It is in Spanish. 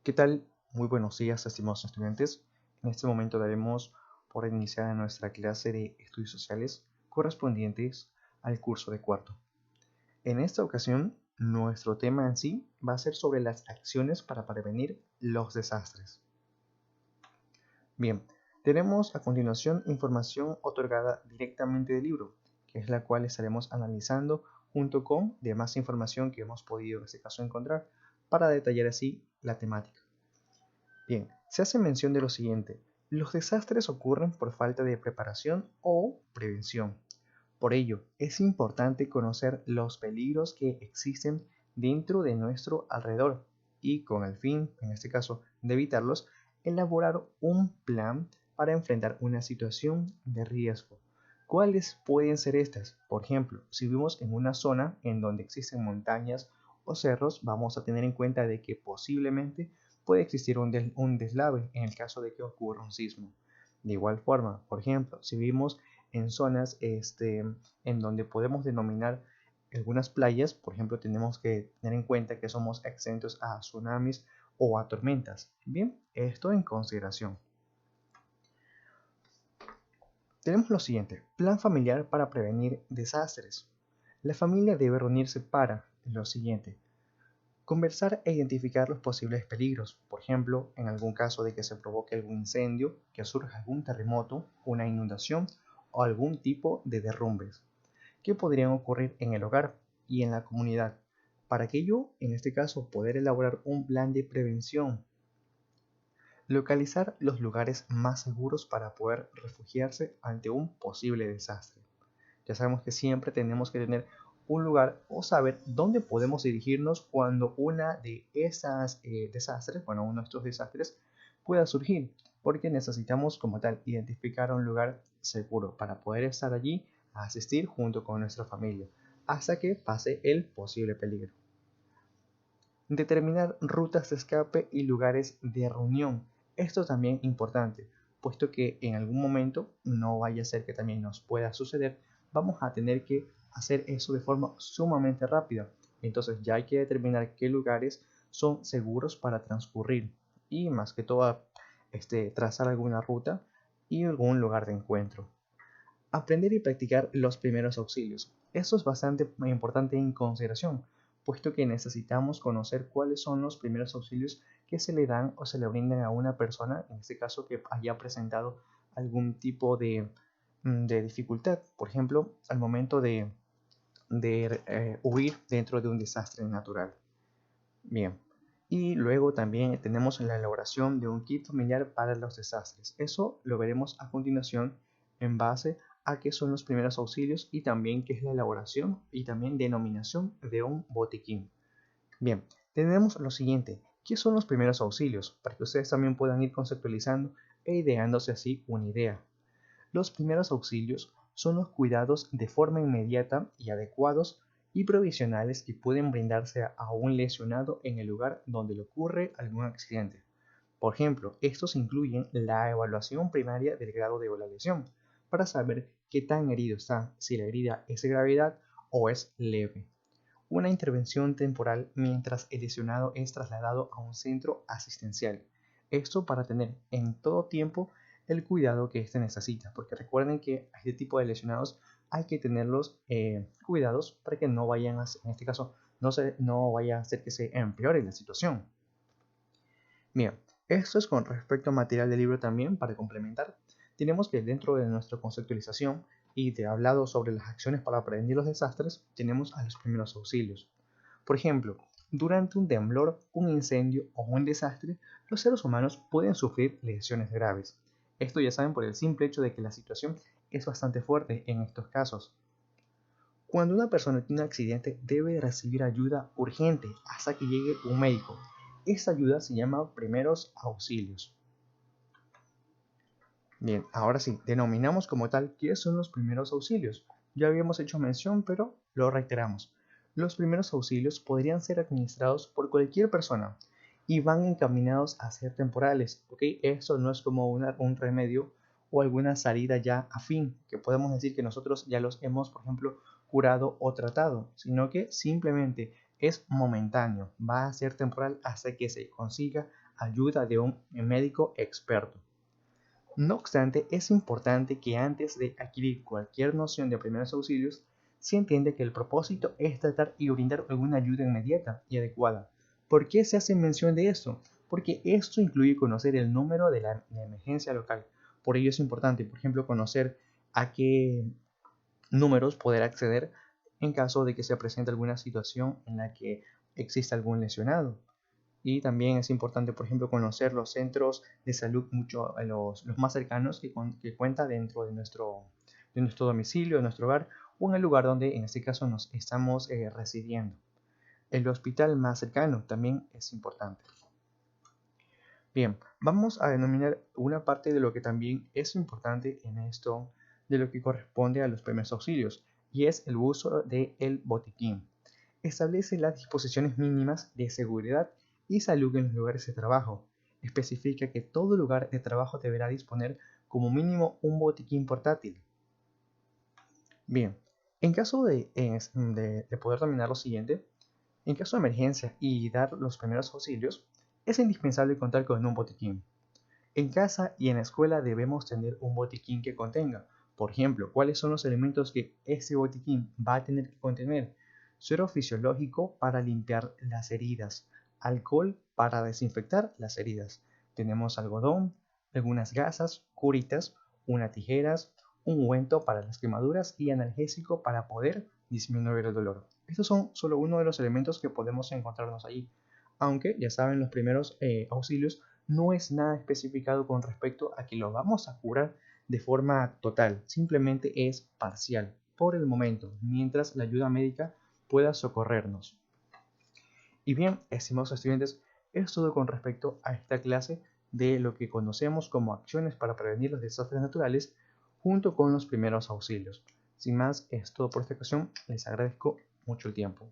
¿Qué tal? Muy buenos días, estimados estudiantes. En este momento daremos por iniciada nuestra clase de estudios sociales correspondientes al curso de cuarto. En esta ocasión, nuestro tema en sí va a ser sobre las acciones para prevenir los desastres. Bien, tenemos a continuación información otorgada directamente del libro, que es la cual estaremos analizando junto con demás información que hemos podido en este caso encontrar para detallar así la temática. Bien, se hace mención de lo siguiente: los desastres ocurren por falta de preparación o prevención. Por ello, es importante conocer los peligros que existen dentro de nuestro alrededor y con el fin, en este caso, de evitarlos, elaborar un plan para enfrentar una situación de riesgo. ¿Cuáles pueden ser estas? Por ejemplo, si vivimos en una zona en donde existen montañas o cerros, vamos a tener en cuenta de que posiblemente puede existir un deslave en el caso de que ocurra un sismo. De igual forma, por ejemplo, si vivimos en zonas en donde podemos denominar algunas playas, por ejemplo, tenemos que tener en cuenta que somos exentos a tsunamis o a tormentas. Bien, esto en consideración. Tenemos lo siguiente: plan familiar para prevenir desastres. La familia debe reunirse para lo siguiente: conversar e identificar los posibles peligros, por ejemplo, en algún caso de que se provoque algún incendio, que surja algún terremoto, una inundación o algún tipo de derrumbes que podrían ocurrir en el hogar y en la comunidad. Para aquello, en este caso, poder elaborar un plan de prevención. Localizar los lugares más seguros para poder refugiarse ante un posible desastre. Ya sabemos que siempre tenemos que tener un lugar o saber dónde podemos dirigirnos cuando una de esas desastres, bueno, uno de estos desastres pueda surgir, porque necesitamos como tal identificar un lugar seguro para poder estar allí a asistir junto con nuestra familia hasta que pase el posible peligro. Determinar rutas de escape y lugares de reunión. Esto también es importante, puesto que en algún momento, no vaya a ser que también nos pueda suceder, vamos a tener que hacer eso de forma sumamente rápida. Entonces ya hay que determinar qué lugares son seguros para transcurrir y más que todo trazar alguna ruta y algún lugar de encuentro. Aprender y practicar los primeros auxilios. Esto es bastante importante en consideración, puesto que necesitamos conocer cuáles son los primeros auxilios que se le dan o se le brindan a una persona, en este caso que haya presentado algún tipo de dificultad, por ejemplo, al momento de huir dentro de un desastre natural. Bien, y luego también tenemos la elaboración de un kit familiar para los desastres. Eso lo veremos a continuación en base a qué son los primeros auxilios y también qué es la elaboración y también denominación de un botiquín. Bien, tenemos lo siguiente: ¿qué son los primeros auxilios? Para que ustedes también puedan ir conceptualizando e ideándose así una idea. Los primeros auxilios son los cuidados de forma inmediata y adecuados y provisionales que pueden brindarse a un lesionado en el lugar donde le ocurre algún accidente. Por ejemplo, estos incluyen la evaluación primaria del grado de la lesión, para saber qué tan herido está, si la herida es de gravedad o es leve. Una intervención temporal mientras el lesionado es trasladado a un centro asistencial. Esto para tener en todo tiempo el cuidado que éste necesita, porque recuerden que a este tipo de lesionados hay que tenerlos cuidados para que no vayan a, en este caso, no vaya a hacer que se empeore la situación. Bien, esto es con respecto a material del libro también. Para complementar, tenemos que dentro de nuestra conceptualización y de hablado sobre las acciones para prevenir los desastres, tenemos a los primeros auxilios. Por ejemplo, durante un temblor, un incendio o un desastre, los seres humanos pueden sufrir lesiones graves. Esto ya saben por el simple hecho de que la situación es bastante fuerte en estos casos. Cuando una persona tiene un accidente, debe recibir ayuda urgente hasta que llegue un médico. Esta ayuda se llama primeros auxilios. Bien, ahora sí, denominamos como tal qué son los primeros auxilios. Ya habíamos hecho mención, pero lo reiteramos. Los primeros auxilios podrían ser administrados por cualquier persona y van encaminados a ser temporales, ¿ok? Esto no es como un remedio o alguna salida ya a fin, que podemos decir que nosotros ya los hemos, por ejemplo, curado o tratado, sino que simplemente es momentáneo, va a ser temporal hasta que se consiga ayuda de un médico experto. No obstante, es importante que antes de adquirir cualquier noción de primeros auxilios, se entiende que el propósito es tratar y brindar alguna ayuda inmediata y adecuada. ¿Por qué se hace mención de esto? Porque esto incluye conocer el número de la emergencia local. Por ello es importante, por ejemplo, conocer a qué números poder acceder en caso de que se presente alguna situación en la que exista algún lesionado. Y también es importante, por ejemplo, conocer los centros de salud los más cercanos que cuenta dentro de nuestro domicilio, de nuestro hogar o en el lugar donde en este caso nos estamos residiendo. El hospital más cercano también es importante. Bien, vamos a denominar una parte de lo que también es importante en esto, de lo que corresponde a los primeros auxilios, y es el uso del botiquín. Establece las disposiciones mínimas de seguridad y salud en los lugares de trabajo. Especifica que todo lugar de trabajo deberá disponer como mínimo un botiquín portátil. Bien, en caso de poder dominar lo siguiente, en caso de emergencia y dar los primeros auxilios, es indispensable contar con un botiquín. En casa y en la escuela debemos tener un botiquín que contenga, por ejemplo, cuáles son los elementos que ese botiquín va a tener que contener. Suero fisiológico para limpiar las heridas, alcohol para desinfectar las heridas. Tenemos algodón, algunas gasas, curitas, unas tijeras, un ungüento para las quemaduras y analgésico para poder disminuir el dolor. Estos son solo uno de los elementos que podemos encontrarnos allí. Aunque, ya saben, los primeros auxilios no es nada especificado con respecto a que lo vamos a curar de forma total, simplemente es parcial por el momento, mientras la ayuda médica pueda socorrernos. Y bien, estimados estudiantes, es todo con respecto a esta clase de lo que conocemos como acciones para prevenir los desastres naturales junto con los primeros auxilios. Sin más, es todo por esta ocasión, les agradezco mucho el tiempo.